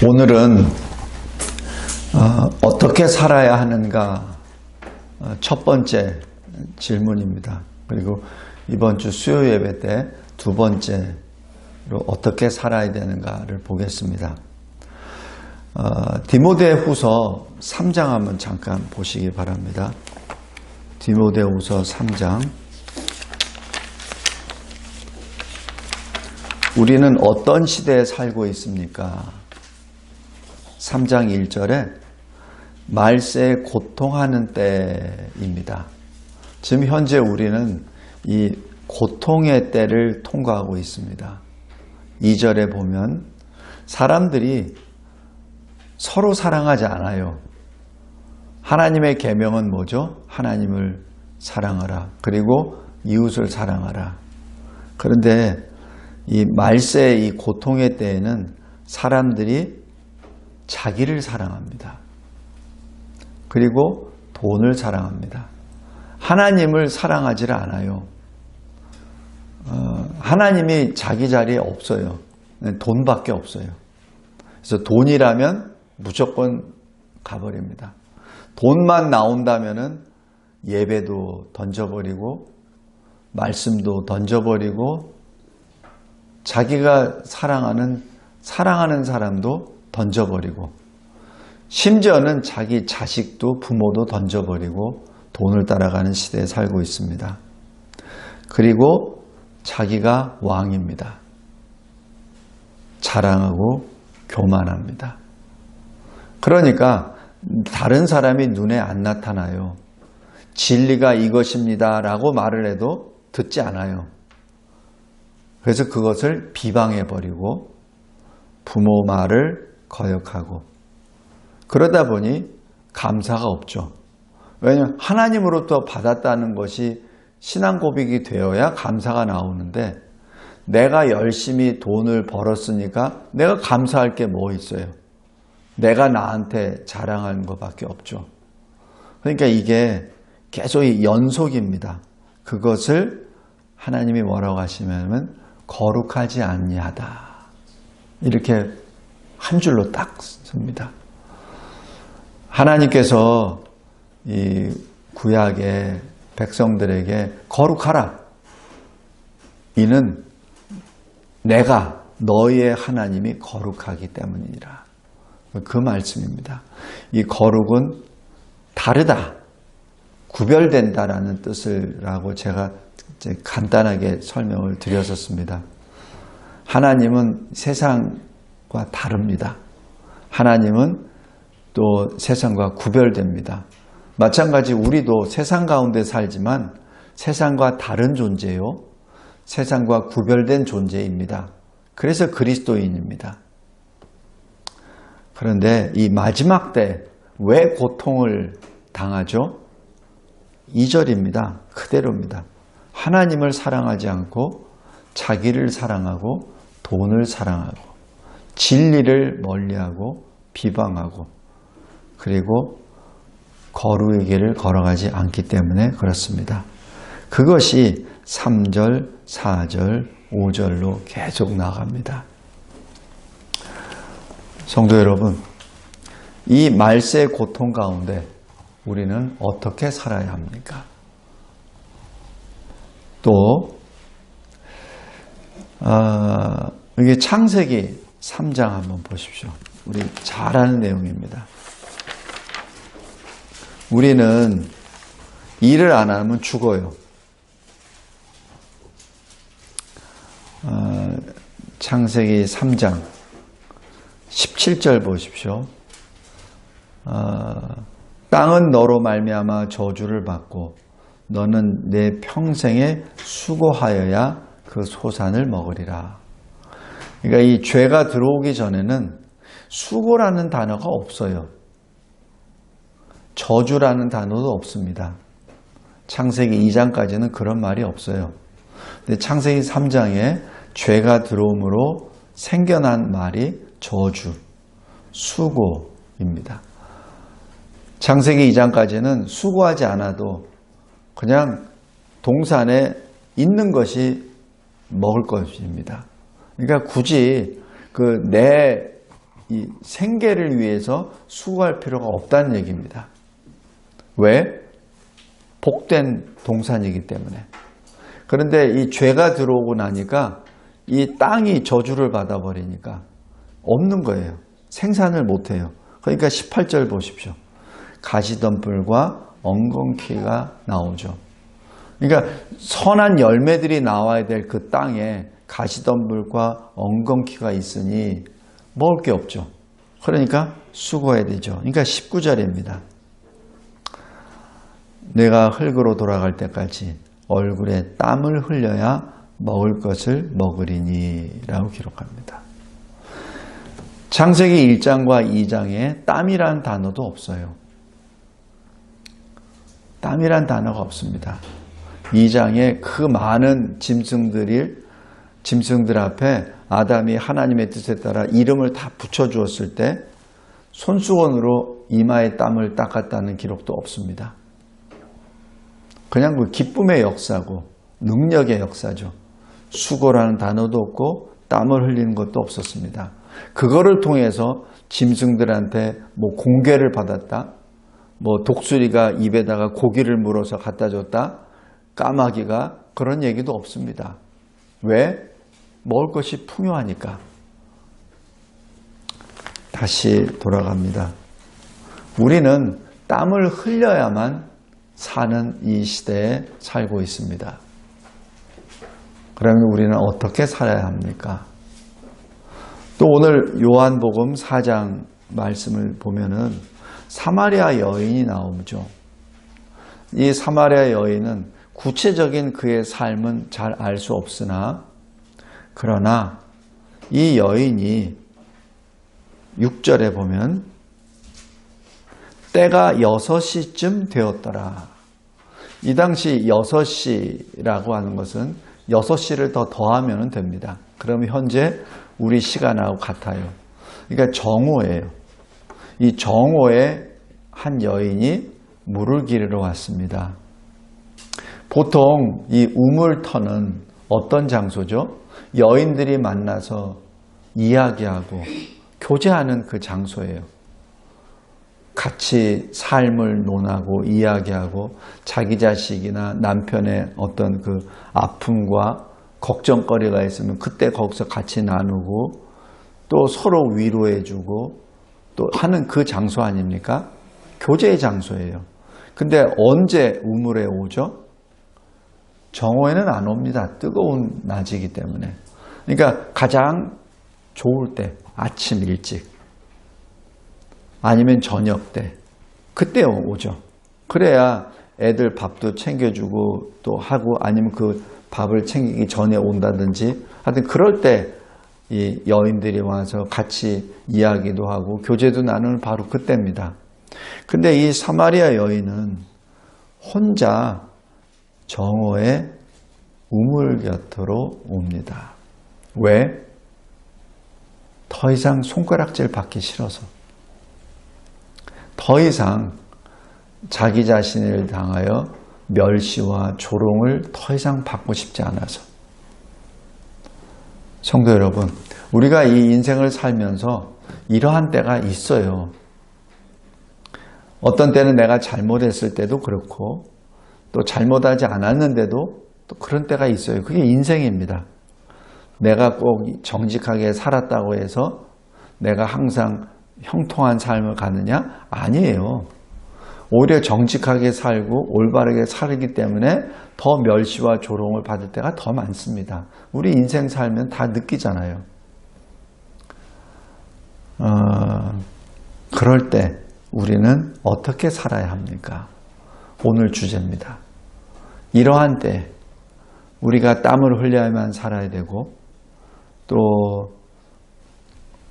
오늘은 어떻게 살아야 하는가 첫 번째 질문입니다. 그리고 이번 주 수요 예배 때 두 번째로 어떻게 살아야 되는가를 보겠습니다. 디모데후서 3장 한번 잠깐 보시기 바랍니다. 디모데후서 3장. 우리는 어떤 시대에 살고 있습니까? 3장 1절에 말세에 고통하는 때입니다. 지금 현재 우리는 이 고통의 때를 통과하고 있습니다. 2절에 보면 사람들이 서로 사랑하지 않아요. 하나님의 계명은 뭐죠? 하나님을 사랑하라. 그리고 이웃을 사랑하라. 그런데 이 말세의 이 고통의 때에는 사람들이 자기를 사랑합니다. 그리고 돈을 사랑합니다. 하나님을 사랑하지를 않아요. 하나님이 자기 자리에 없어요. 돈밖에 없어요. 그래서 돈이라면 무조건 가버립니다. 돈만 나온다면은 예배도 던져버리고 말씀도 던져버리고 자기가 사랑하는 사람도 던져버리고 심지어는 자기 자식도 부모도 던져버리고 돈을 따라가는 시대에 살고 있습니다. 그리고 자기가 왕입니다. 자랑하고 교만합니다. 그러니까 다른 사람이 눈에 안 나타나요. 진리가 이것입니다 라고 말을 해도 듣지 않아요. 그래서 그것을 비방해버리고 부모 말을 거역하고 그러다 보니 감사가 없죠. 왜냐하면 하나님으로부터 받았다는 것이 신앙 고백이 되어야 감사가 나오는데 내가 열심히 돈을 벌었으니까 내가 감사할 게 뭐 있어요? 내가 나한테 자랑하는 것밖에 없죠. 그러니까 이게 계속 연속입니다. 그것을 하나님이 뭐라고 하시냐면 거룩하지 아니하다. 이렇게 한 줄로 딱 씁니다. 하나님께서 이 구약의 백성들에게 거룩하라. 이는 내가 너희의 하나님이 거룩하기 때문이라. 그 말씀입니다. 이 거룩은 다르다, 구별된다라는 뜻이라고 제가 간단하게 설명을 드렸었습니다. 하나님은 세상과 다릅니다. 하나님은 또 세상과 구별됩니다. 마찬가지 우리도 세상 가운데 살지만 세상과 다른 존재요. 세상과 구별된 존재입니다. 그래서 그리스도인입니다. 그런데 이 마지막 때 왜 고통을 당하죠? 2절입니다. 그대로입니다. 하나님을 사랑하지 않고 자기를 사랑하고 돈을 사랑하고 진리를 멀리하고 비방하고 그리고 거룩의 길을 걸어가지 않기 때문에 그렇습니다. 그것이 3절, 4절, 5절로 계속 나갑니다. 성도 여러분, 이 말세의 고통 가운데 우리는 어떻게 살아야 합니까? 또 이게 창세기 3장 한번 보십시오. 우리 잘 아는 내용입니다. 우리는 일을 안 하면 죽어요. 창세기 3장 17절 보십시오. 땅은 너로 말미암아 저주를 받고 너는 내 평생에 수고하여야 그 소산을 먹으리라. 그러니까 이 죄가 들어오기 전에는 수고라는 단어가 없어요. 저주라는 단어도 없습니다. 창세기 2장까지는 그런 말이 없어요. 근데 창세기 3장에 죄가 들어옴으로 생겨난 말이 저주, 수고입니다. 창세기 2장까지는 수고하지 않아도 그냥 동산에 있는 것이 먹을 것입니다. 그러니까 굳이 내 이 생계를 위해서 수고할 필요가 없다는 얘기입니다. 왜? 복된 동산이기 때문에. 그런데 이 죄가 들어오고 나니까 이 땅이 저주를 받아버리니까 없는 거예요. 생산을 못해요. 그러니까 18절 보십시오. 가시덤불과 엉겅퀴가 나오죠. 그러니까 선한 열매들이 나와야 될 그 땅에 가시덤불과 엉겅퀴가 있으니 먹을 게 없죠. 그러니까 수고해야 되죠. 그러니까 19절입니다. 내가 흙으로 돌아갈 때까지 얼굴에 땀을 흘려야 먹을 것을 먹으리니 라고 기록합니다. 창세기 1장과 2장에 땀이란 단어도 없어요. 땀이란 단어가 없습니다. 2장에 그 많은 짐승들 앞에 아담이 하나님의 뜻에 따라 이름을 다 붙여주었을 때 손수건으로 이마에 땀을 닦았다는 기록도 없습니다. 그냥 그 기쁨의 역사고 능력의 역사죠. 수고라는 단어도 없고 땀을 흘리는 것도 없었습니다. 그거를 통해서 짐승들한테 뭐 공개를 받았다, 뭐 독수리가 입에다가 고기를 물어서 갖다 줬다, 까마귀가, 그런 얘기도 없습니다. 왜? 먹을 것이 풍요하니까. 다시 돌아갑니다. 우리는 땀을 흘려야만 사는 이 시대에 살고 있습니다. 그러면 우리는 어떻게 살아야 합니까? 또 오늘 요한복음 4장 말씀을 보면은 사마리아 여인이 나오죠. 이 사마리아 여인은 구체적인 그의 삶은 잘 알 수 없으나, 그러나 이 여인이 6절에 보면 때가 6시쯤 되었더라. 이 당시 6시라고 하는 것은 6시를 더 더하면 됩니다. 그러면 현재 우리 시간하고 같아요. 그러니까 정오예요. 이 정오에 한 여인이 물을 기르러 왔습니다. 보통 이 우물터는 어떤 장소죠? 여인들이 만나서 이야기하고 교제하는 그 장소예요. 같이 삶을 논하고 이야기하고 자기 자식이나 남편의 어떤 그 아픔과 걱정거리가 있으면 그때 거기서 같이 나누고 또 서로 위로해주고 또 하는 그 장소 아닙니까? 교제의 장소예요. 근데 언제 우물에 오죠? 정오에는 안 옵니다. 뜨거운 낮이기 때문에. 그러니까 가장 좋을 때 아침 일찍 아니면 저녁 때 그때 오죠. 그래야 애들 밥도 챙겨주고 또 하고 아니면 그 밥을 챙기기 전에 온다든지 하여튼 그럴 때 이 여인들이 와서 같이 이야기도 하고 교제도 나누는 바로 그때입니다. 근데 이 사마리아 여인은 혼자 정오에 우물 곁으로 옵니다. 왜? 더 이상 손가락질 받기 싫어서. 더 이상 자기 자신을 당하여 멸시와 조롱을 더 이상 받고 싶지 않아서. 성도 여러분, 우리가 이 인생을 살면서 이러한 때가 있어요. 어떤 때는 내가 잘못했을 때도 그렇고 또 잘못하지 않았는데도 또 그런 때가 있어요. 그게 인생입니다. 내가 꼭 정직하게 살았다고 해서 내가 항상 형통한 삶을 가느냐? 아니에요. 오히려 정직하게 살고 올바르게 살기 때문에 더 멸시와 조롱을 받을 때가 더 많습니다. 우리 인생 살면 다 느끼잖아요. 그럴 때 우리는 어떻게 살아야 합니까? 오늘 주제입니다. 이러한 때 우리가 땀을 흘려야만 살아야 되고 또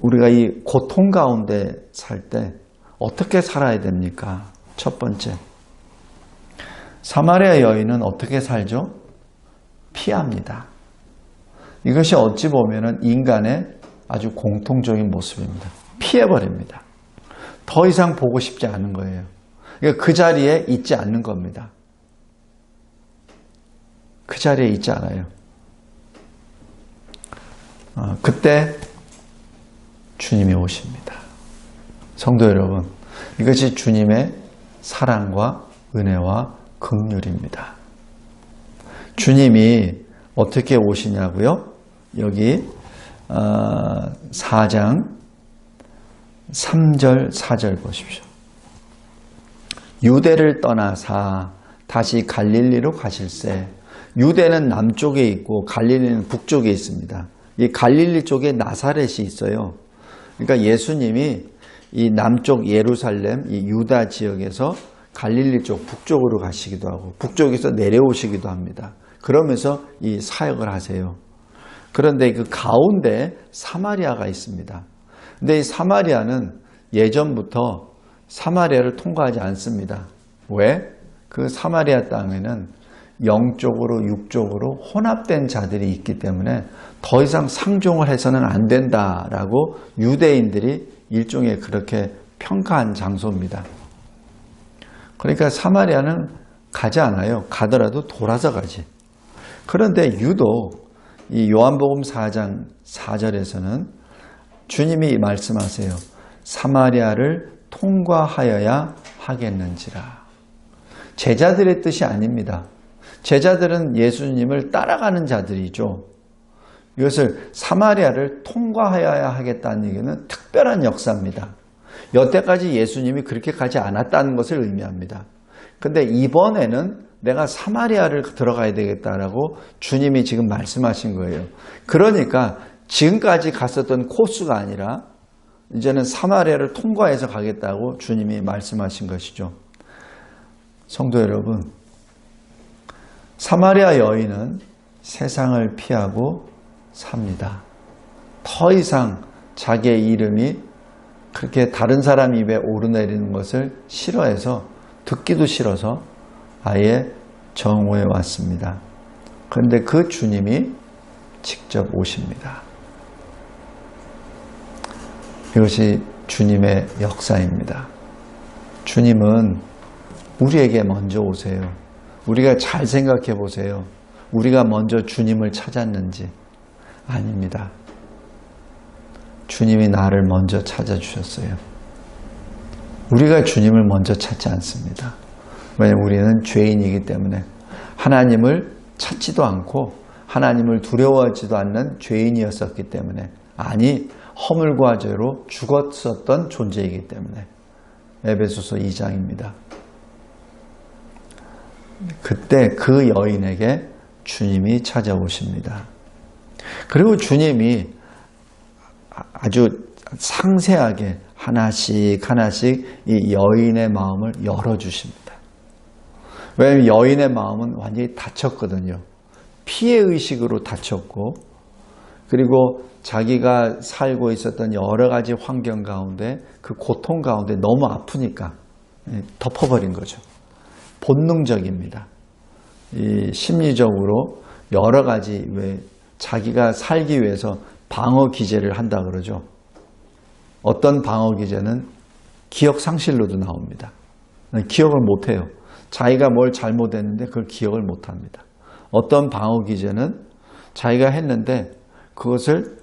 우리가 이 고통 가운데 살 때 어떻게 살아야 됩니까? 첫 번째, 사마리아 여인은 어떻게 살죠? 피합니다. 이것이 어찌 보면 인간의 아주 공통적인 모습입니다. 피해버립니다. 더 이상 보고 싶지 않은 거예요. 그러니까 그 자리에 있지 않는 겁니다. 그 자리에 있지 않아요. 그때 주님이 오십니다. 성도 여러분, 이것이 주님의 사랑과 은혜와 긍휼입니다. 주님이 어떻게 오시냐고요? 여기 4장 3절 4절 보십시오. 유대를 떠나사 다시 갈릴리로 가실새. 유대는 남쪽에 있고 갈릴리는 북쪽에 있습니다. 이 갈릴리 쪽에 나사렛이 있어요. 그러니까 예수님이 이 남쪽 예루살렘, 이 유다 지역에서 갈릴리 쪽 북쪽으로 가시기도 하고 북쪽에서 내려오시기도 합니다. 그러면서 이 사역을 하세요. 그런데 그 가운데 사마리아가 있습니다. 근데 이 사마리아는 예전부터 사마리아를 통과하지 않습니다. 왜? 그 사마리아 땅에는 영적으로 육적으로 혼합된 자들이 있기 때문에 더 이상 상종을 해서는 안 된다라고 유대인들이 일종의 그렇게 평가한 장소입니다. 그러니까 사마리아는 가지 않아요. 가더라도 돌아서 가지. 그런데 유독 이 요한복음 4장 4절에서는 주님이 말씀하세요. 사마리아를 통과하여야 하겠는지라. 제자들의 뜻이 아닙니다. 제자들은 예수님을 따라가는 자들이죠. 이것을 사마리아를 통과하여야 하겠다는 얘기는 특별한 역사입니다. 여태까지 예수님이 그렇게 가지 않았다는 것을 의미합니다. 근데 이번에는 내가 사마리아를 들어가야 되겠다라고 주님이 지금 말씀하신 거예요. 그러니까 지금까지 갔었던 코스가 아니라 이제는 사마리아를 통과해서 가겠다고 주님이 말씀하신 것이죠. 성도 여러분, 사마리아 여인은 세상을 피하고 삽니다. 더 이상 자기의 이름이 그렇게 다른 사람 입에 오르내리는 것을 싫어해서 듣기도 싫어서 아예 정오에 왔습니다. 그런데 그 주님이 직접 오십니다. 이것이 주님의 역사입니다. 주님은 우리에게 먼저 오세요. 우리가 잘 생각해 보세요. 우리가 먼저 주님을 찾았는지. 아닙니다. 주님이 나를 먼저 찾아주셨어요. 우리가 주님을 먼저 찾지 않습니다. 왜냐하면 우리는 죄인이기 때문에 하나님을 찾지도 않고 하나님을 두려워하지도 않는 죄인이었었기 때문에, 아니 허물과 죄로 죽었었던 존재이기 때문에. 에베소서 2장입니다. 그때 그 여인에게 주님이 찾아오십니다. 그리고 주님이 아주 상세하게 하나씩 하나씩 이 여인의 마음을 열어주십니다. 왜냐하면 여인의 마음은 완전히 닫혔거든요. 피해의식으로 닫혔고, 그리고 자기가 살고 있었던 여러 가지 환경 가운데 그 고통 가운데 너무 아프니까 덮어버린 거죠. 본능적입니다. 이 심리적으로 여러 가지, 왜 자기가 살기 위해서 방어 기제를 한다 그러죠. 어떤 방어 기제는 기억 상실로도 나옵니다. 기억을 못해요. 자기가 뭘 잘못했는데 그걸 기억을 못합니다. 어떤 방어 기제는 자기가 했는데 그것을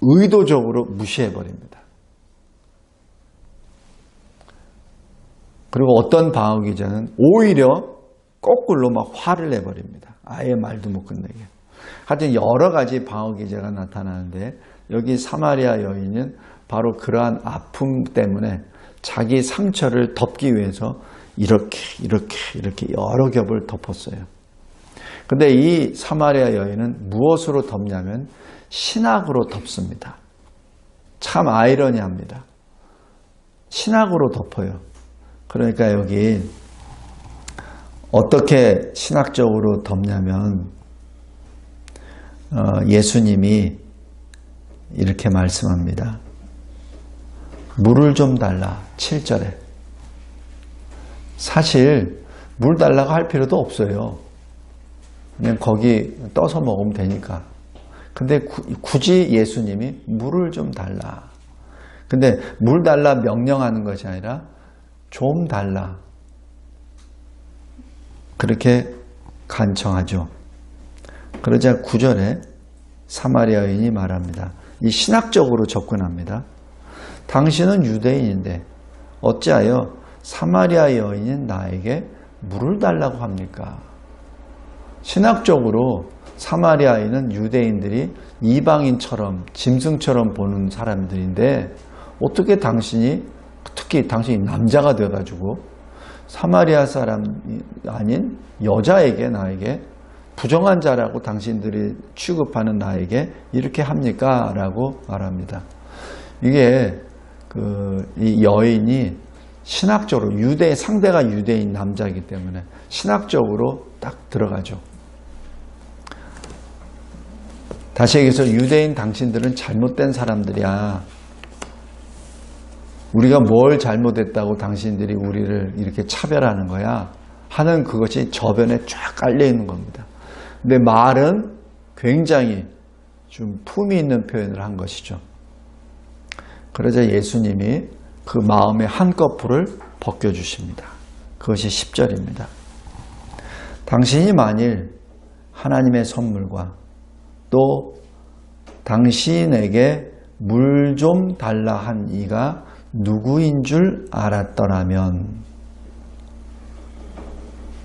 의도적으로 무시해버립니다. 그리고 어떤 방어 기제는 오히려 거꾸로 막 화를 내버립니다. 아예 말도 못 끝내게. 하여튼 여러 가지 방어 기제가 나타나는데, 여기 사마리아 여인은 바로 그러한 아픔 때문에 자기 상처를 덮기 위해서 이렇게 여러 겹을 덮었어요. 근데 이 사마리아 여인은 무엇으로 덮냐면 신학으로 덮습니다. 참 아이러니합니다. 신학으로 덮어요. 그러니까 여기 어떻게 신학적으로 덮냐면 예수님이 이렇게 말씀합니다. 물을 좀 달라. 7절에. 사실 물 달라고 할 필요도 없어요. 그냥 거기 떠서 먹으면 되니까. 근데 굳이 예수님이 물을 좀 달라. 근데 물 달라 명령하는 것이 아니라 좀 달라. 그렇게 간청하죠. 그러자 9절에 사마리아 여인이 말합니다. 이 신학적으로 접근합니다. 당신은 유대인인데 어찌하여 사마리아 여인인 나에게 물을 달라고 합니까? 신학적으로 사마리아인은 유대인들이 이방인처럼 짐승처럼 보는 사람들인데 어떻게 당신이, 특히 당신이 남자가 돼가지고 사마리아 사람이 아닌 여자에게, 나에게 부정한 자라고 당신들이 취급하는 나에게 이렇게 합니까? 라고 말합니다. 이게 이 여인이 신학적으로 상대가 유대인 남자이기 때문에 신학적으로 딱 들어가죠. 다시 얘기해서 유대인 당신들은 잘못된 사람들이야. 우리가 뭘 잘못했다고 당신들이 우리를 이렇게 차별하는 거야 하는 그것이 저변에 쫙 깔려 있는 겁니다. 근데 말은 굉장히 좀 품이 있는 표현을 한 것이죠. 그러자 예수님이 그 마음의 한꺼풀을 벗겨주십니다. 그것이 10절입니다. 당신이 만일 하나님의 선물과 또 당신에게 물 좀 달라 한 이가 누구인 줄 알았더라면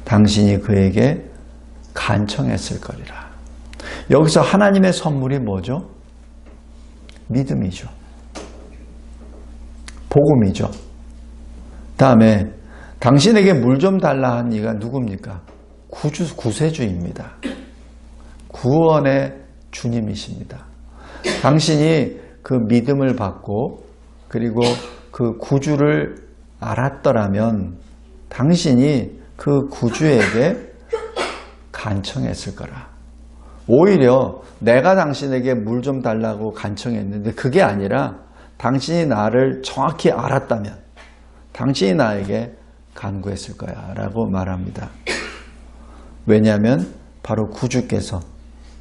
당신이 그에게 간청했을 거리라. 여기서 하나님의 선물이 뭐죠? 믿음이죠. 복음이죠. 다음에 당신에게 물 좀 달라 한 이가 누굽니까? 구세주입니다. 구원의 주님이십니다. 당신이 그 믿음을 받고 그리고 그 구주를 알았더라면 당신이 그 구주에게 간청했을 거라. 오히려 내가 당신에게 물 좀 달라고 간청했는데 그게 아니라 당신이 나를 정확히 알았다면 당신이 나에게 간구했을 거야 라고 말합니다. 왜냐하면 바로 구주께서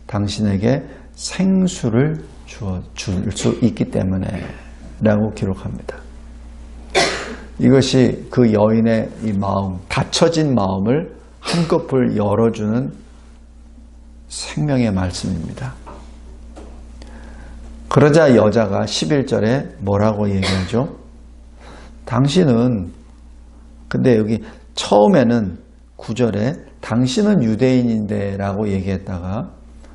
당신에게 생수를 줄 수 있기 때문에 라고 기록합니다. 이것이 그 여인의 이 마음, 닫혀진 마음을 한꺼풀 열어주는 생명의 말씀입니다. 그러자 여자가 11절에 뭐라고 얘기하죠? 당신은, 근데 여기 처음에는 9절에 당신은 유대인인데 라고 얘기했다가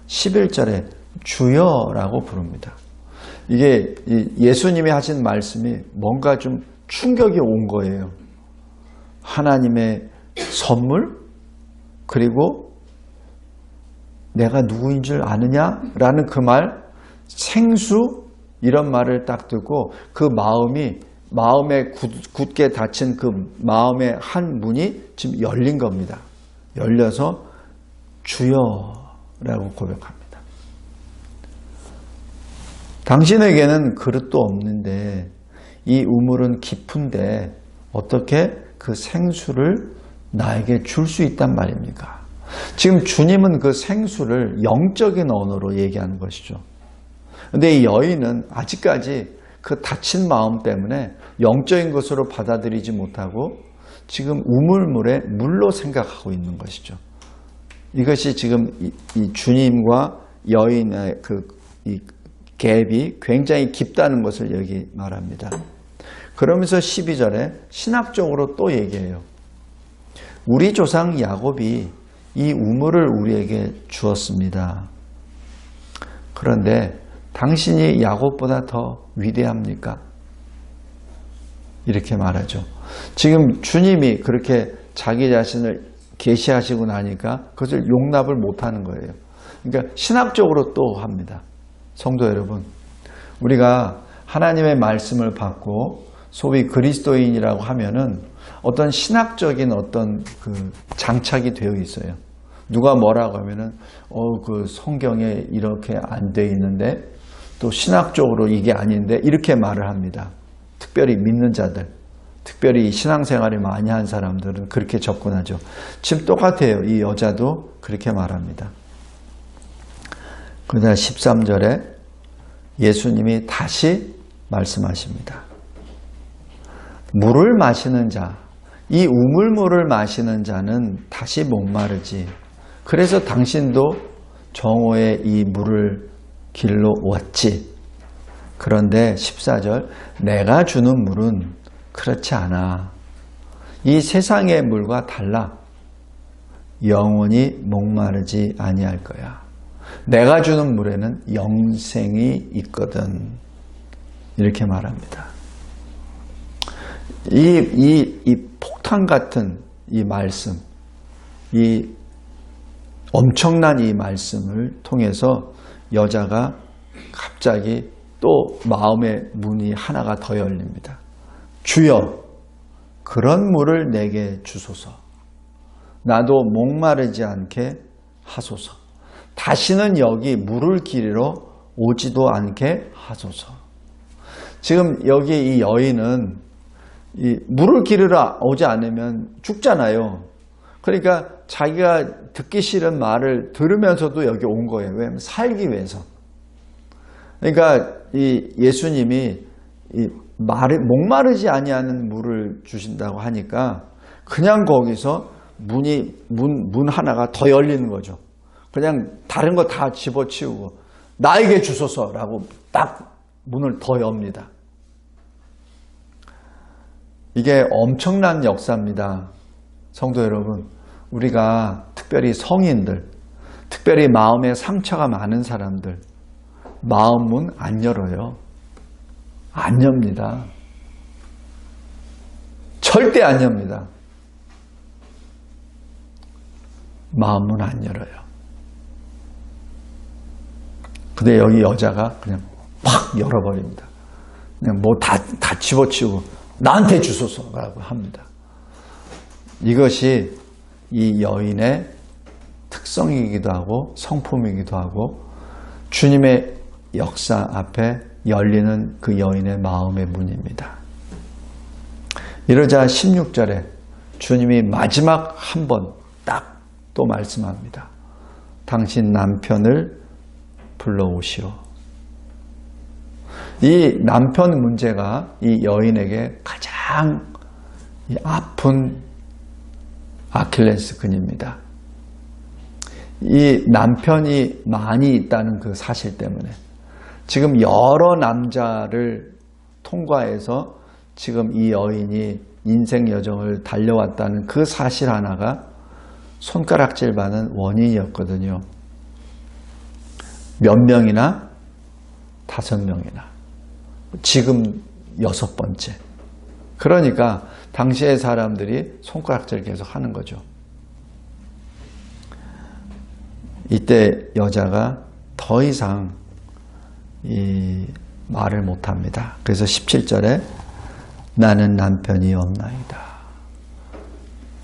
11절에 주여라고 부릅니다. 이게 예수님이 하신 말씀이 뭔가 좀 충격이 온 거예요. 하나님의 선물? 그리고 내가 누구인 줄 아느냐라는 그 말, 생수 이런 말을 딱 듣고 그 마음에 굳게 닫힌 그 마음의 한 문이 지금 열린 겁니다. 열려서 주여라고 고백합니다. 당신에게는 그릇도 없는데 이 우물은 깊은데 어떻게 그 생수를 나에게 줄 수 있단 말입니까? 지금 주님은 그 생수를 영적인 언어로 얘기하는 것이죠. 그런데 이 여인은 아직까지 그 닫힌 마음 때문에 영적인 것으로 받아들이지 못하고 지금 우물물에 물로 생각하고 있는 것이죠. 이것이 지금 이 주님과 여인의 이 갭이 굉장히 깊다는 것을 여기 말합니다. 그러면서 12절에 신학적으로 또 얘기해요. 우리 조상 야곱이 이 우물을 우리에게 주었습니다. 그런데 당신이 야곱보다 더 위대합니까? 이렇게 말하죠. 지금 주님이 그렇게 자기 자신을 계시하시고 나니까 그것을 용납을 못하는 거예요. 그러니까 신학적으로 또 합니다. 성도 여러분, 우리가 하나님의 말씀을 받고 소위 그리스도인이라고 하면은 어떤 신학적인 어떤 그 장착이 되어 있어요. 누가 뭐라고 하면은 그 성경에 이렇게 안 돼 있는데 또 신학적으로 이게 아닌데 이렇게 말을 합니다. 특별히 믿는 자들, 특별히 신앙생활을 많이 한 사람들은 그렇게 접근하죠. 지금 똑같아요. 이 여자도 그렇게 말합니다. 그러나 13절에 예수님이 다시 말씀하십니다. 물을 마시는 자, 이 우물물을 마시는 자는 다시 목마르지. 그래서 당신도 정오에 이 물을 길로 왔지. 그런데 14절 내가 주는 물은 그렇지 않아. 이 세상의 물과 달라. 영원히 목마르지 아니할 거야. 내가 주는 물에는 영생이 있거든. 이렇게 말합니다. 이 폭탄 같은 이 말씀, 이 엄청난 이 말씀을 통해서 여자가 갑자기 또 마음의 문이 하나가 더 열립니다. 주여, 그런 물을 내게 주소서. 나도 목마르지 않게 하소서. 다시는 여기 물을 기르러 오지도 않게 하소서. 지금 여기 이 여인은 이 물을 기르러 오지 않으면 죽잖아요. 그러니까 자기가 듣기 싫은 말을 들으면서도 여기 온 거예요. 왜냐하면 살기 위해서. 그러니까 이 예수님이 이 목마르지 아니하는 물을 주신다고 하니까 그냥 거기서 문 하나가 더 열리는 거죠. 그냥 다른 거 다 집어치우고 나에게 주소서라고 딱 문을 더 엽니다. 이게 엄청난 역사입니다. 성도 여러분, 우리가 특별히 성인들, 특별히 마음에 상처가 많은 사람들, 마음 문 안 열어요. 안 엽니다. 절대 안 엽니다. 마음 문 안 열어요. 근데 여기 여자가 그냥 팍 열어버립니다. 그냥 뭐 다 집어치우고 나한테 주소서라고 합니다. 이것이 이 여인의 특성이기도 하고 성품이기도 하고 주님의 역사 앞에 열리는 그 여인의 마음의 문입니다. 이러자 16절에 주님이 마지막 한 번 딱 또 말씀합니다. 당신 남편을 불러오시오. 이 남편 문제가 이 여인에게 가장 아픈 아킬레스 근입니다. 이 남편이 많이 있다는 그 사실 때문에 지금 여러 남자를 통과해서 지금 이 여인이 인생 여정을 달려왔다는 그 사실 하나가 손가락질 받는 원인이었거든요. 몇 명이나? 5명이나. 지금 6번째. 그러니까 당시의 사람들이 손가락질 계속 하는 거죠. 이때 여자가 더 이상 이 말을 못합니다. 그래서 17절에 나는 남편이 없나이다.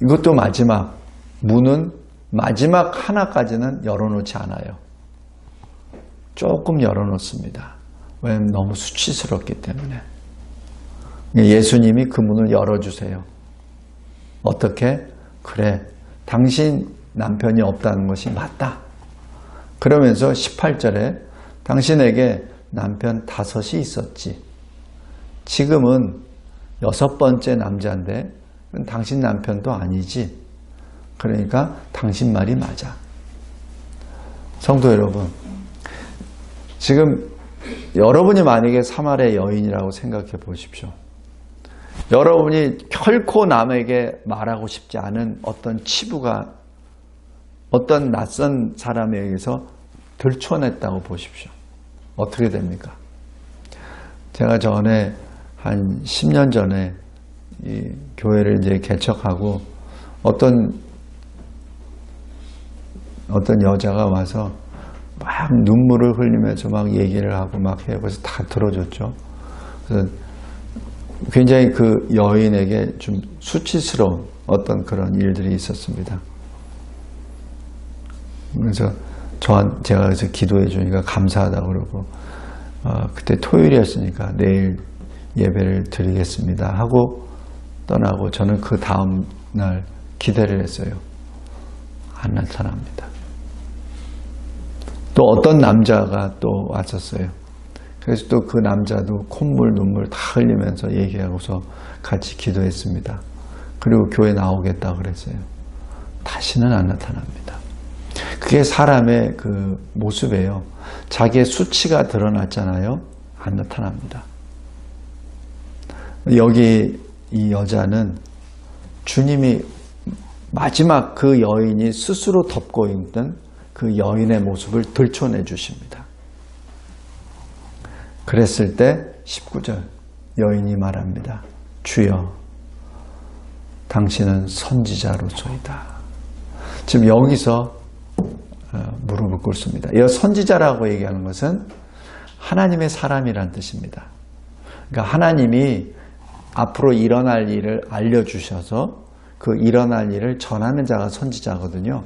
이것도 마지막, 문은 마지막 하나까지는 열어놓지 않아요. 조금 열어놓습니다. 왜냐하면 너무 수치스럽기 때문에. 예수님이 그 문을 열어주세요. 어떻게? 그래, 당신 남편이 없다는 것이 맞다. 그러면서 18절에 당신에게 남편 5이 있었지. 지금은 6번째 남자인데 당신 남편도 아니지. 그러니까 당신 말이 맞아. 성도 여러분, 지금 여러분이 만약에 사마리아 여인이라고 생각해 보십시오. 여러분이 결코 남에게 말하고 싶지 않은 어떤 치부가 어떤 낯선 사람에 의해서 들춰냈다고 보십시오. 어떻게 됩니까? 제가 전에 한 10년 전에 이 교회를 이제 개척하고 어떤 여자가 와서 막 눈물을 흘리면서 막 얘기를 하고 막 해요. 그래서 다 들어줬죠. 그래서 굉장히 그 여인에게 좀 수치스러운 어떤 그런 일들이 있었습니다. 그래서 제가 그래서 기도해 주니까 감사하다고 그러고, 그때 토요일이었으니까 내일 예배를 드리겠습니다 하고 떠나고 저는 그 다음 날 기대를 했어요. 안 나타납니다. 또 어떤 남자가 또 왔었어요. 그래서 또 그 남자도 콧물 눈물 다 흘리면서 얘기하고서 같이 기도했습니다. 그리고 교회 나오겠다 그랬어요. 다시는 안 나타납니다. 그게 사람의 그 모습이에요. 자기의 수치가 드러났잖아요. 안 나타납니다. 여기 이 여자는 주님이 마지막 그 여인이 스스로 덮고 있던 그 여인의 모습을 들춰내 주십니다. 그랬을 때 19절 여인이 말합니다. 주여 당신은 선지자로소이다. 지금 여기서 무릎을 꿇습니다. 이 선지자라고 얘기하는 것은 하나님의 사람이란 뜻입니다. 그러니까 하나님이 앞으로 일어날 일을 알려주셔서 그 일어날 일을 전하는 자가 선지자거든요.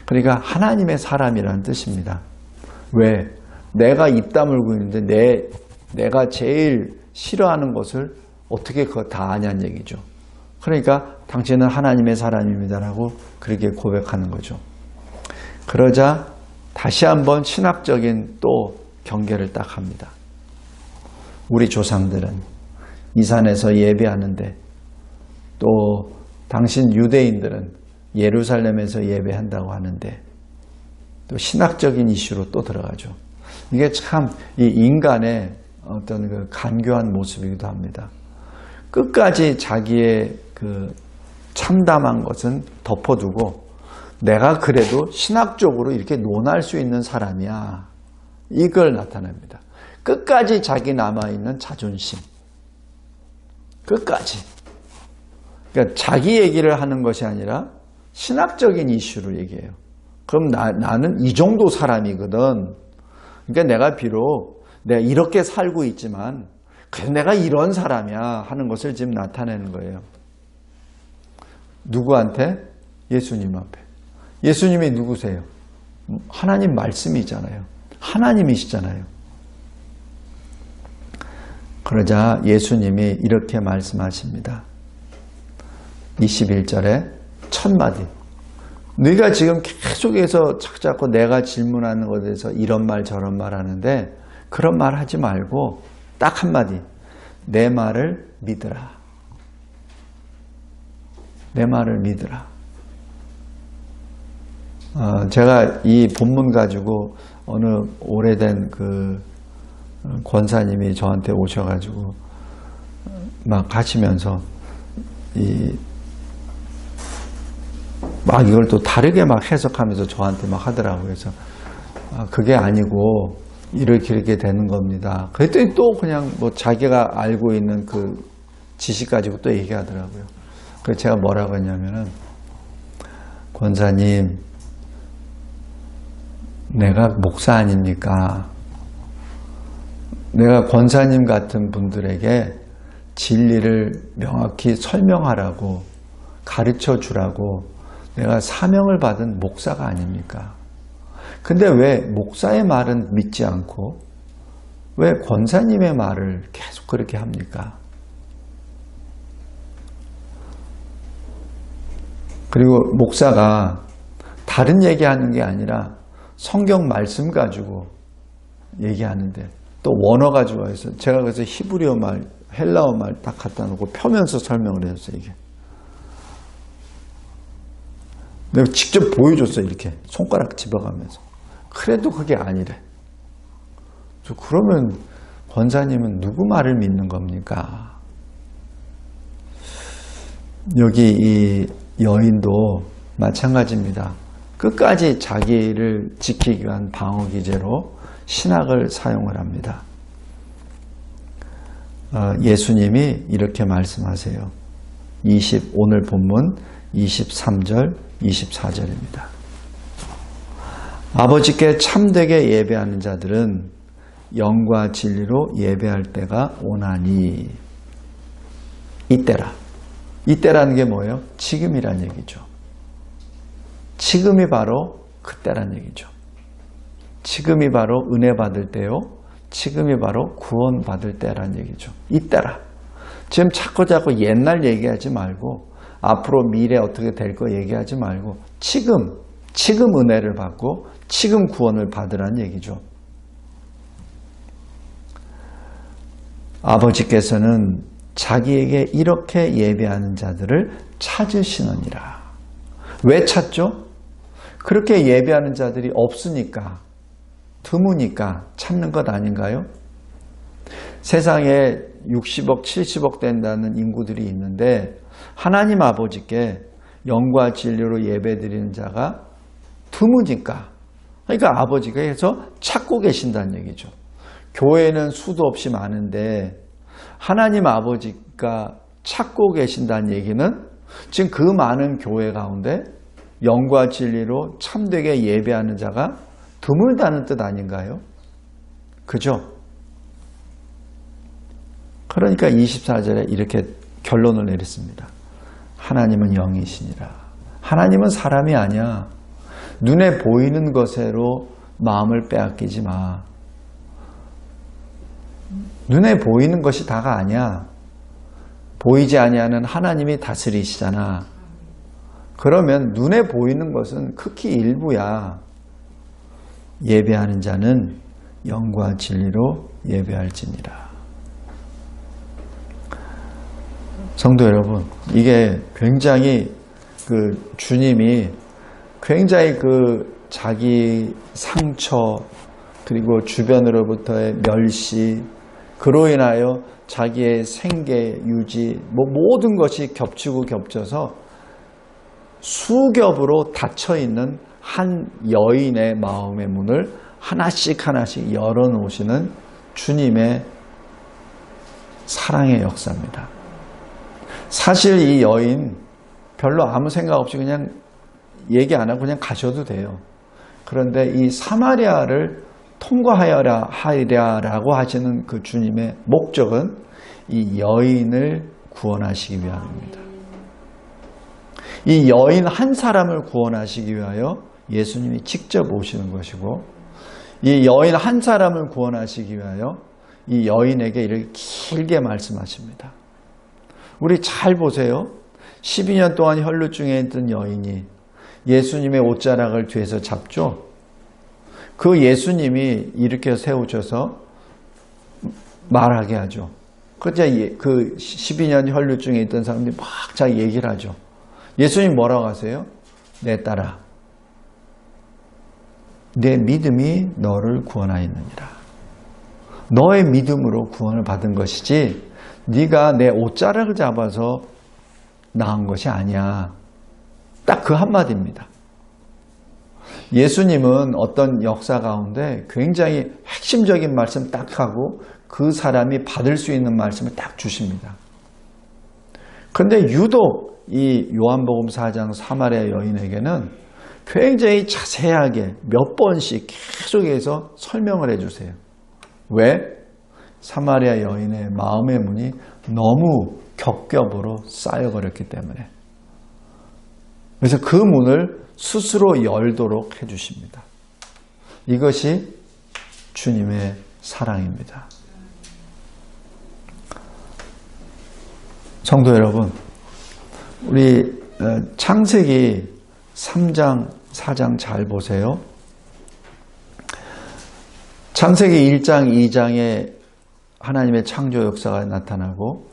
그러니까 하나님의 사람이란 뜻입니다. 왜? 내가 입 다물고 있는데 내가 제일 싫어하는 것을 어떻게 그거 다 아냐는 얘기죠. 그러니까 당신은 하나님의 사람입니다라고 그렇게 고백하는 거죠. 그러자 다시 한번 신학적인 또 경계를 딱 합니다. 우리 조상들은 이 산에서 예배하는데 또 당신 유대인들은 예루살렘에서 예배한다고 하는데 또 신학적인 이슈로 또 들어가죠. 이게 참 이 인간의 어떤 그 간교한 모습이기도 합니다. 끝까지 자기의 그 참담한 것은 덮어두고 내가 그래도 신학적으로 이렇게 논할 수 있는 사람이야. 이걸 나타냅니다. 끝까지 자기 남아있는 자존심. 끝까지. 그러니까 자기 얘기를 하는 것이 아니라 신학적인 이슈를 얘기해요. 그럼 나는 이 정도 사람이거든. 그러니까 내가 비록 내가 이렇게 살고 있지만 그래서 내가 이런 사람이야 하는 것을 지금 나타내는 거예요. 누구한테? 예수님 앞에. 예수님이 누구세요? 하나님 말씀이잖아요. 하나님이시잖아요. 그러자 예수님이 이렇게 말씀하십니다. 21절에 첫 마디. 네가 지금 계속해서 자꾸 내가 질문하는 것에 대해서 이런 말 저런 말 하는데 그런 말 하지 말고 딱 한마디. 내 말을 믿으라. 내 말을 믿으라. 제가 이 본문 가지고 어느 오래된 그 권사님이 저한테 오셔가지고 막 하시면서 막 이걸 또 다르게 막 해석하면서 저한테 막 하더라고요. 그래서 그게 아니고 이렇게 되는 겁니다. 그랬더니 또 그냥 뭐 자기가 알고 있는 그 지식 가지고 또 얘기하더라고요. 그래서 제가 뭐라고 했냐면은 권사님 내가 목사 아닙니까? 내가 권사님 같은 분들에게 진리를 명확히 설명하라고 가르쳐 주라고 내가 사명을 받은 목사가 아닙니까? 근데 왜 목사의 말은 믿지 않고 왜 권사님의 말을 계속 그렇게 합니까? 그리고 목사가 다른 얘기하는 게 아니라 성경 말씀 가지고 얘기하는데 또 원어 가지고 해서 제가 그래서 히브리어 말, 헬라어 말 딱 갖다 놓고 펴면서 설명을 해줬어요. 이게 내가 직접 보여줬어요. 이렇게 손가락 집어가면서. 그래도 그게 아니래. 그러면 권사님은 누구 말을 믿는 겁니까? 여기 이 여인도 마찬가지입니다. 끝까지 자기를 지키기 위한 방어 기제로 신학을 사용을 합니다. 예수님이 이렇게 말씀하세요. 오늘 본문 23절, 24절입니다. 아버지께 참되게 예배하는 자들은 영과 진리로 예배할 때가 오나니 이때라. 이때라는 게 뭐예요? 지금이란 얘기죠. 지금이 바로 그때란 얘기죠. 지금이 바로 은혜 받을 때요. 지금이 바로 구원 받을 때란 얘기죠. 이때라. 지금 자꾸 옛날 얘기하지 말고 앞으로 미래 어떻게 될 거 얘기하지 말고 지금 은혜를 받고 지금 구원을 받으란 얘기죠. 아버지께서는 자기에게 이렇게 예배하는 자들을 찾으시느니라. 왜 찾죠? 그렇게 예배하는 자들이 없으니까, 드무니까 찾는 것 아닌가요? 세상에 60억, 70억 된다는 인구들이 있는데 하나님 아버지께 영과 진리로 예배드리는 자가 드무니까. 그러니까 아버지가 해서 찾고 계신다는 얘기죠. 교회는 수도 없이 많은데 하나님 아버지가 찾고 계신다는 얘기는 지금 그 많은 교회 가운데 영과 진리로 참되게 예배하는 자가 드물다는 뜻 아닌가요? 그죠? 그러니까 24절에 이렇게 결론을 내렸습니다. 하나님은 영이시니라. 하나님은 사람이 아니야. 눈에 보이는 것으로 마음을 빼앗기지 마. 눈에 보이는 것이 다가 아니야. 보이지 아니하는 하나님이 다스리시잖아. 그러면 눈에 보이는 것은 극히 일부야. 예배하는 자는 영과 진리로 예배할지니라. 성도 여러분, 이게 굉장히 주님이 굉장히 자기 상처 그리고 주변으로부터의 멸시 그로 인하여 자기의 생계 유지 모든 것이 겹치고 겹쳐서 수겹으로 닫혀있는 한 여인의 마음의 문을 하나씩 하나씩 열어놓으시는 주님의 사랑의 역사입니다. 사실 이 여인 별로 아무 생각 없이 그냥 얘기 안 하고 그냥 가셔도 돼요. 그런데 이 사마리아를 통과하여라고 하시는 그 주님의 목적은 이 여인을 구원하시기 위함입니다. 이 여인 한 사람을 구원하시기 위하여 예수님이 직접 오시는 것이고, 이 여인 한 사람을 구원하시기 위하여 이 여인에게 이렇게 길게 말씀하십니다. 우리 잘 보세요. 12년 동안 혈루증에 있던 여인이 예수님의 옷자락을 뒤에서 잡죠. 그 예수님이 일으켜 세우셔서 말하게 하죠. 그때 그 12년 혈루증에 있던 사람들이 막 자기 얘기를 하죠. 예수님 뭐라고 하세요? 내 딸아, 내 믿음이 너를 구원하였느니라. 너의 믿음으로 구원을 받은 것이지 네가 내 옷자락을 잡아서 나은 것이 아니야. 딱 그 한마디입니다. 예수님은 어떤 역사 가운데 굉장히 핵심적인 말씀 딱 하고 그 사람이 받을 수 있는 말씀을 딱 주십니다. 그런데 유독 이 요한복음 4장 사마리아 여인에게는 굉장히 자세하게 몇 번씩 계속해서 설명을 해주세요. 왜? 사마리아 여인의 마음의 문이 너무 겹겹으로 쌓여버렸기 때문에. 그래서 그 문을 스스로 열도록 해주십니다. 이것이 주님의 사랑입니다. 성도 여러분, 우리 창세기 3장, 4장 잘 보세요. 창세기 1장, 2장에 하나님의 창조 역사가 나타나고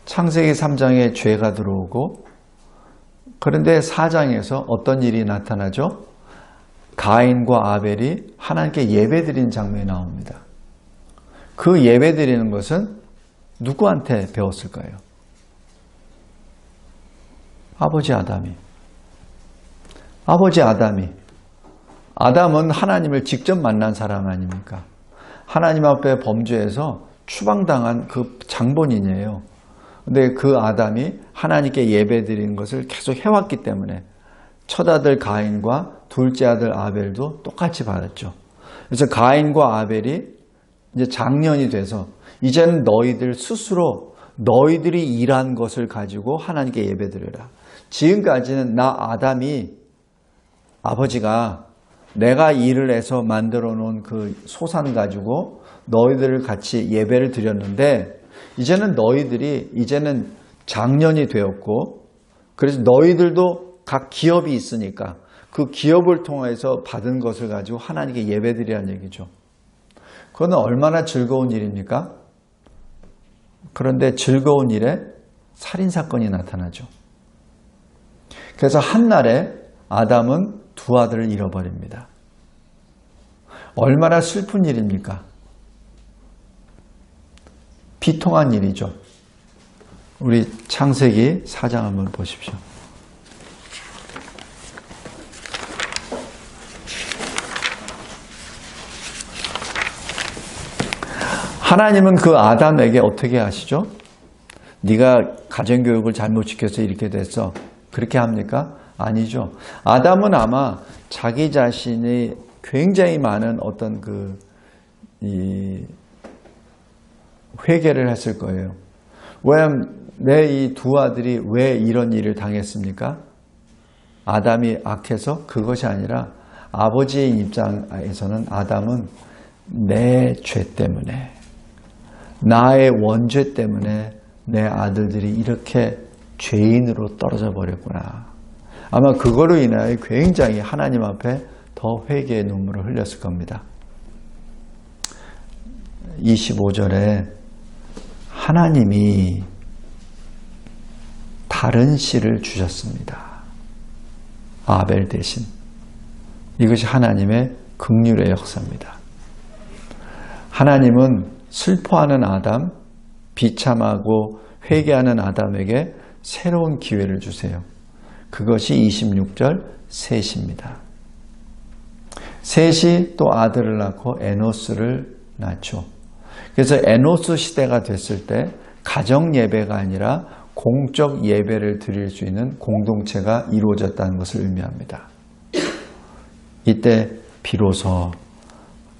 창세기 3장에 죄가 들어오고, 그런데 4장에서 어떤 일이 나타나죠? 가인과 아벨이 하나님께 예배드린 장면이 나옵니다. 그 예배드리는 것은 누구한테 배웠을까요? 아버지 아담이. 아담은 하나님을 직접 만난 사람 아닙니까? 하나님 앞에 범죄해서 추방당한 그 장본인이에요. 근데 그 아담이 하나님께 예배드리는 것을 계속 해왔기 때문에 첫 아들 가인과 둘째 아들 아벨도 똑같이 받았죠. 그래서 가인과 아벨이 이제 장년이 돼서 이제는 너희들 스스로 너희들이 일한 것을 가지고 하나님께 예배드려라. 지금까지는 나 아담이 아버지가 내가 일을 해서 만들어 놓은 그 소산 가지고 너희들을 같이 예배를 드렸는데, 이제는 너희들이 이제는 장년이 되었고, 그래서 너희들도 각 기업이 있으니까 그 기업을 통해서 받은 것을 가지고 하나님께 예배드리라는 얘기죠. 그건 얼마나 즐거운 일입니까? 그런데 즐거운 일에 살인사건이 나타나죠. 그래서 한날에 아담은 두 아들을 잃어버립니다. 얼마나 슬픈 일입니까? 비통한 일이죠. 우리 창세기 4장 한번 보십시오. 하나님은 그 아담에게 어떻게 하시죠? 네가 가정교육을 잘못 시켜서 이렇게 됐어. 그렇게 합니까? 아니죠. 아담은 아마 자기 자신이 굉장히 많은 어떤 회개를 했을 거예요. 왜냐하면 내 이 두 아들이 왜 이런 일을 당했습니까? 아담이 악해서? 그것이 아니라 아버지의 입장에서는 아담은 내 죄 때문에, 나의 원죄 때문에 내 아들들이 이렇게 죄인으로 떨어져 버렸구나. 아마 그거로 인하여 굉장히 하나님 앞에 더 회개의 눈물을 흘렸을 겁니다. 25절에 하나님이 다른 씨를 주셨습니다. 아벨 대신. 이것이 하나님의 긍휼의 역사입니다. 하나님은 슬퍼하는 아담, 비참하고 회개하는 아담에게 새로운 기회를 주세요. 그것이 26절 셋입니다. 셋이 또 아들을 낳고 에노스를 낳죠. 그래서 에노스 시대가 됐을 때 가정 예배가 아니라 공적 예배를 드릴 수 있는 공동체가 이루어졌다는 것을 의미합니다. 이때 비로소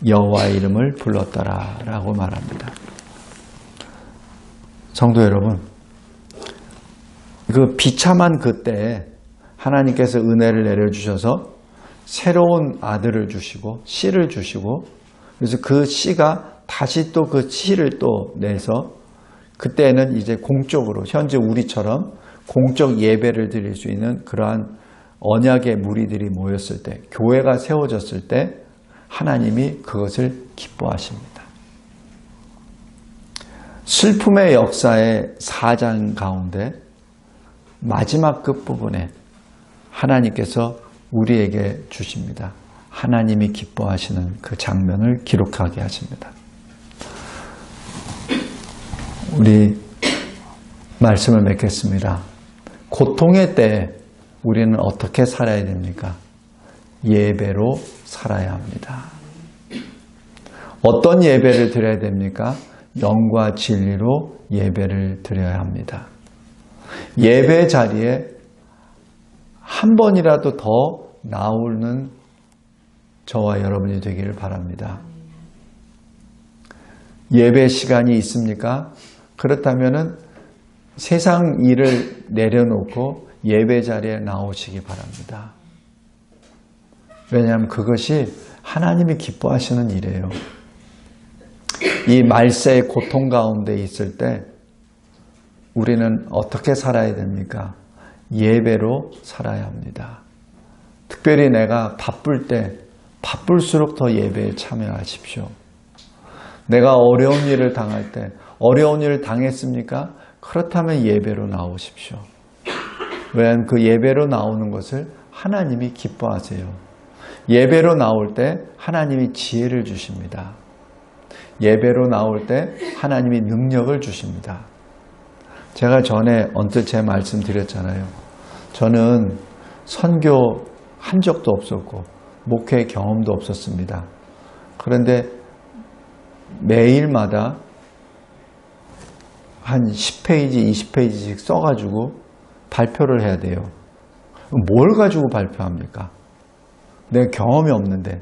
여호와의 이름을 불렀더라라고 말합니다. 성도 여러분, 그 비참한 그때 하나님께서 은혜를 내려주셔서 새로운 아들을 주시고 씨를 주시고, 그래서 그 씨가 다시 또 그 씨를 또 내서 그때는 이제 공적으로 현재 우리처럼 공적 예배를 드릴 수 있는 그러한 언약의 무리들이 모였을 때, 교회가 세워졌을 때 하나님이 그것을 기뻐하십니다. 슬픔의 역사의 4장 가운데 마지막 끝부분에 하나님께서 우리에게 주십니다. 하나님이 기뻐하시는 그 장면을 기록하게 하십니다. 우리 말씀을 맺겠습니다. 고통의 때 우리는 어떻게 살아야 됩니까? 예배로 살아야 합니다. 어떤 예배를 드려야 됩니까? 영과 진리로 예배를 드려야 합니다. 예배 자리에 한 번이라도 더 나오는 저와 여러분이 되기를 바랍니다. 예배 시간이 있습니까? 그렇다면 세상 일을 내려놓고 예배 자리에 나오시기 바랍니다. 왜냐하면 그것이 하나님이 기뻐하시는 일이에요. 이 말세의 고통 가운데 있을 때 우리는 어떻게 살아야 됩니까? 예배로 살아야 합니다. 특별히 내가 바쁠 때 바쁠수록 더 예배에 참여하십시오. 내가 어려운 일을 당할 때 어려운 일을 당했습니까? 그렇다면 예배로 나오십시오. 왜냐하면 그 예배로 나오는 것을 하나님이 기뻐하세요. 예배로 나올 때 하나님이 지혜를 주십니다. 예배로 나올 때 하나님이 능력을 주십니다. 제가 전에 언뜻 제 말씀 드렸잖아요. 저는 선교 한 적도 없었고 목회 경험도 없었습니다. 그런데 매일마다 한 10페이지, 20페이지씩 써가지고 발표를 해야 돼요. 뭘 가지고 발표합니까? 내 경험이 없는데.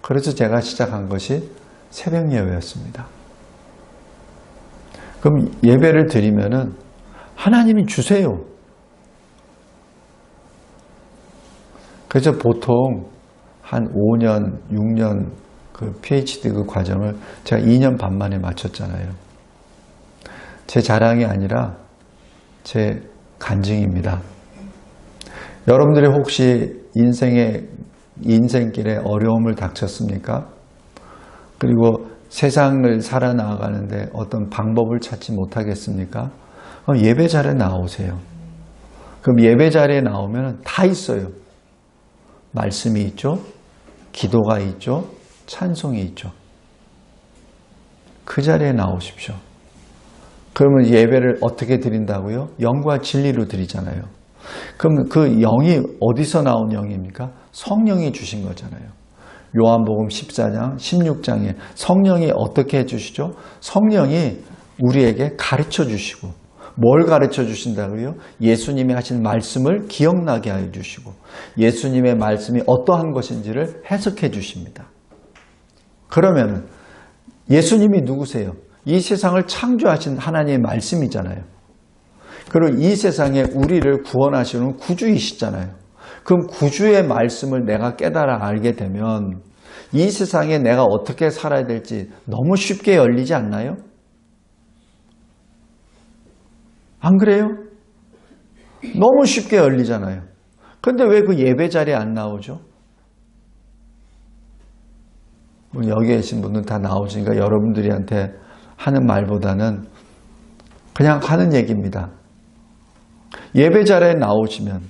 그래서 제가 시작한 것이 새벽 예배였습니다. 그럼 예배를 드리면은 하나님이 주세요. 그래서 보통 한 5년, 6년 그 PhD 그 과정을 제가 2년 반 만에 마쳤잖아요. 제 자랑이 아니라 제 간증입니다. 여러분들이 혹시 인생길에 어려움을 닥쳤습니까? 그리고 세상을 살아나가는데 어떤 방법을 찾지 못하겠습니까? 예배 자리에 나오세요. 그럼 예배 자리에 나오면 다 있어요. 말씀이 있죠. 기도가 있죠. 찬송이 있죠. 그 자리에 나오십시오. 그러면 예배를 어떻게 드린다고요? 영과 진리로 드리잖아요. 그럼 그 영이 어디서 나온 영입니까? 성령이 주신 거잖아요. 요한복음 14장, 16장에 성령이 어떻게 해주시죠? 성령이 우리에게 가르쳐 주시고, 뭘 가르쳐 주신다고요? 예수님이 하신 말씀을 기억나게 해 주시고, 예수님의 말씀이 어떠한 것인지를 해석해 주십니다. 그러면 예수님이 누구세요? 이 세상을 창조하신 하나님의 말씀이잖아요. 그리고 이 세상에 우리를 구원하시는 구주이시잖아요. 그럼 구주의 말씀을 내가 깨달아 알게 되면 이 세상에 내가 어떻게 살아야 될지 너무 쉽게 열리지 않나요? 안 그래요? 너무 쉽게 열리잖아요. 그런데 왜 그 예배 자리에 안 나오죠? 여기 계신 분들 다 나오시니까 여러분들한테 하는 말보다는 그냥 하는 얘기입니다. 예배 자리에 나오시면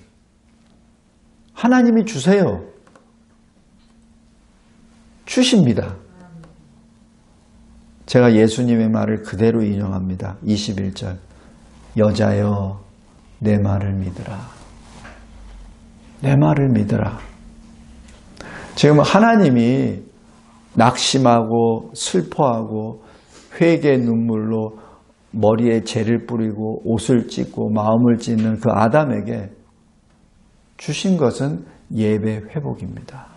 하나님이 주세요. 주십니다. 제가 예수님의 말을 그대로 인용합니다. 21절. 여자여 내 말을 믿으라. 내 말을 믿으라. 지금 하나님이 낙심하고 슬퍼하고 회개 눈물로 머리에 재를 뿌리고 옷을 찢고 마음을 찢는 그 아담에게 주신 것은 예배 회복입니다.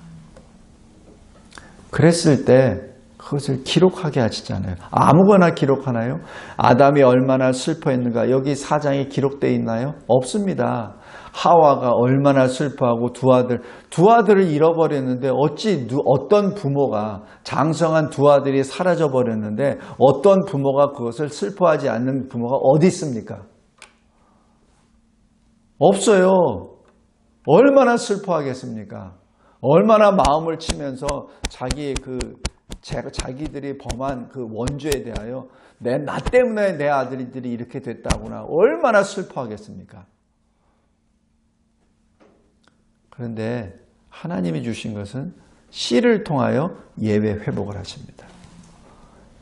그랬을 때 그것을 기록하게 하시잖아요. 아무거나 기록하나요? 아담이 얼마나 슬퍼했는가 여기 4장에 기록되어 있나요? 없습니다. 하와가 얼마나 슬퍼하고 두 아들을 잃어버렸는데 어찌 어떤 부모가 장성한 두 아들이 사라져 버렸는데 어떤 부모가 그것을 슬퍼하지 않는 부모가 어디 있습니까? 없어요. 얼마나 슬퍼하겠습니까? 얼마나 마음을 치면서 자기들이 범한 그 원죄에 대하여 나 때문에 내 아들들이 이렇게 됐다구나 얼마나 슬퍼하겠습니까? 그런데 하나님이 주신 것은 씨를 통하여 예배 회복을 하십니다.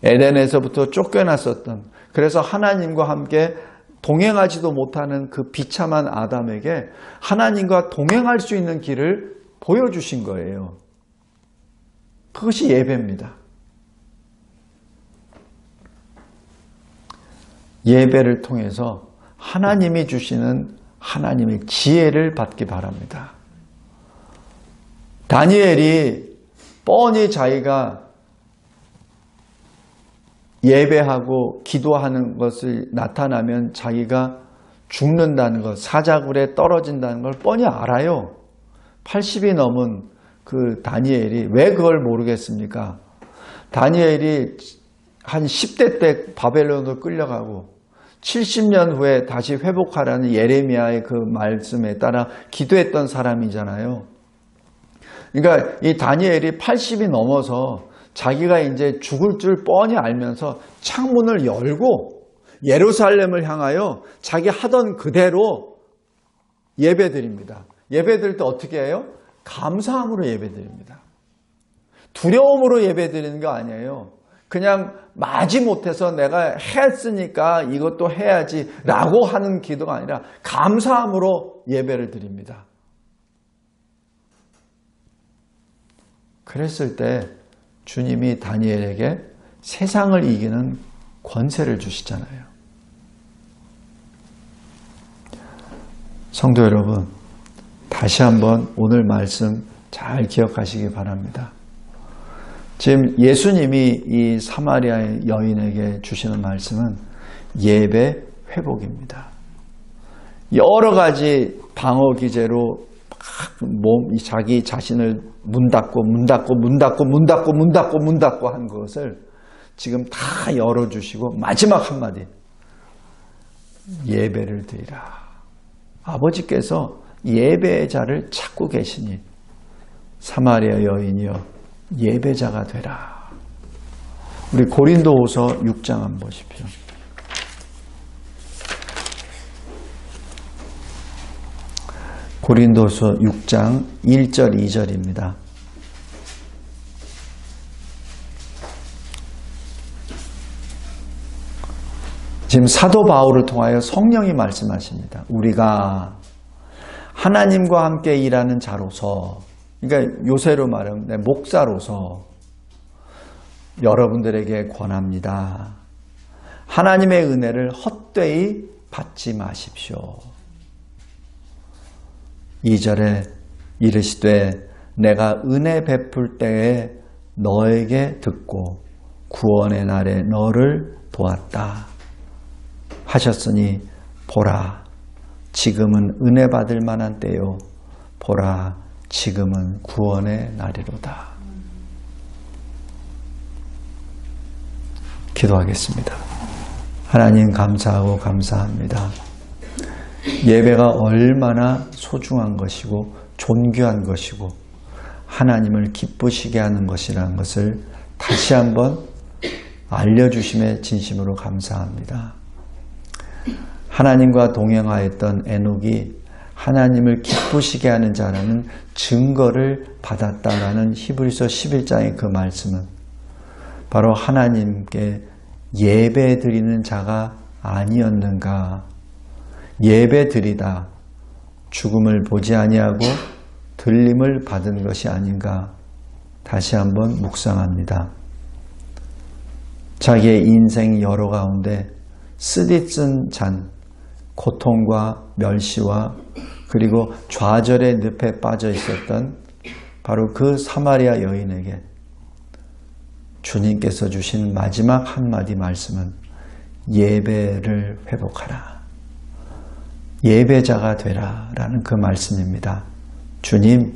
에덴에서부터 쫓겨났었던, 그래서 하나님과 함께 동행하지도 못하는 그 비참한 아담에게 하나님과 동행할 수 있는 길을 보여주신 거예요. 그것이 예배입니다. 예배를 통해서 하나님이 주시는 하나님의 지혜를 받기 바랍니다. 다니엘이 뻔히 자기가 예배하고 기도하는 것을 나타나면 자기가 죽는다는 것, 사자굴에 떨어진다는 걸 뻔히 알아요. 80이 넘은 그 다니엘이 왜 그걸 모르겠습니까? 다니엘이 한 10대 때 바벨론으로 끌려가고 70년 후에 다시 회복하라는 예레미야의 그 말씀에 따라 기도했던 사람이잖아요. 그러니까 이 다니엘이 80이 넘어서 자기가 이제 죽을 줄 뻔히 알면서 창문을 열고 예루살렘을 향하여 자기 하던 그대로 예배드립니다. 예배드릴 때 어떻게 해요? 감사함으로 예배드립니다. 두려움으로 예배드리는 거 아니에요. 그냥 마지못해서 내가 했으니까 이것도 해야지 라고 하는 기도가 아니라 감사함으로 예배를 드립니다. 그랬을 때 주님이 다니엘에게 세상을 이기는 권세를 주시잖아요. 성도 여러분, 다시 한번 오늘 말씀 잘 기억하시기 바랍니다. 지금 예수님이 이 사마리아의 여인에게 주시는 말씀은 예배 회복입니다. 여러 가지 방어 기제로 자기 자신을 문 닫고 한 것을 지금 다 열어주시고 마지막 한마디, 예배를 드리라. 아버지께서 예배자를 찾고 계시니 사마리아 여인이여 예배자가 되라. 우리 고린도후서 6장 한번 보십시오. 고린도서 6장 1절 2절입니다. 지금 사도 바울을 통하여 성령이 말씀하십니다. 우리가 하나님과 함께 일하는 자로서, 그러니까 요새로 말하면 목사로서 여러분들에게 권합니다. 하나님의 은혜를 헛되이 받지 마십시오. 2절에 이르시되 내가 은혜 베풀 때에 너에게 듣고 구원의 날에 너를 도왔다 하셨으니 보라 지금은 은혜 받을 만한 때요 보라 지금은 구원의 날이로다. 기도하겠습니다. 하나님 감사하고 감사합니다. 예배가 얼마나 소중한 것이고 존귀한 것이고 하나님을 기쁘시게 하는 것이라는 것을 다시 한번 알려주심에 진심으로 감사합니다. 하나님과 동행하였던 에녹이 하나님을 기쁘시게 하는 자라는 증거를 받았다라는 히브리서 11장의 그 말씀은 바로 하나님께 예배 드리는 자가 아니었는가. 예배 드리다 죽음을 보지 아니하고 들림을 받은 것이 아닌가 다시 한번 묵상합니다. 자기의 인생 여러 가운데 쓰디쓴 잔, 고통과 멸시와 그리고 좌절의 늪에 빠져 있었던 바로 그 사마리아 여인에게 주님께서 주신 마지막 한마디 말씀은 예배를 회복하라. 예배자가 되라 라는 그 말씀입니다. 주님,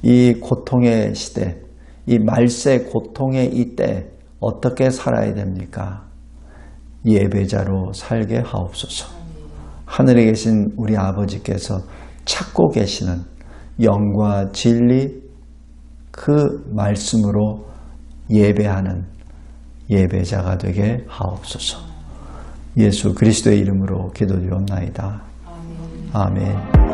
이 고통의 시대, 이 말세 고통의 이때 어떻게 살아야 됩니까? 예배자로 살게 하옵소서. 하늘에 계신 우리 아버지께서 찾고 계시는 영과 진리 그 말씀으로 예배하는 예배자가 되게 하옵소서. 예수 그리스도의 이름으로 기도드리옵나이다. 아멘.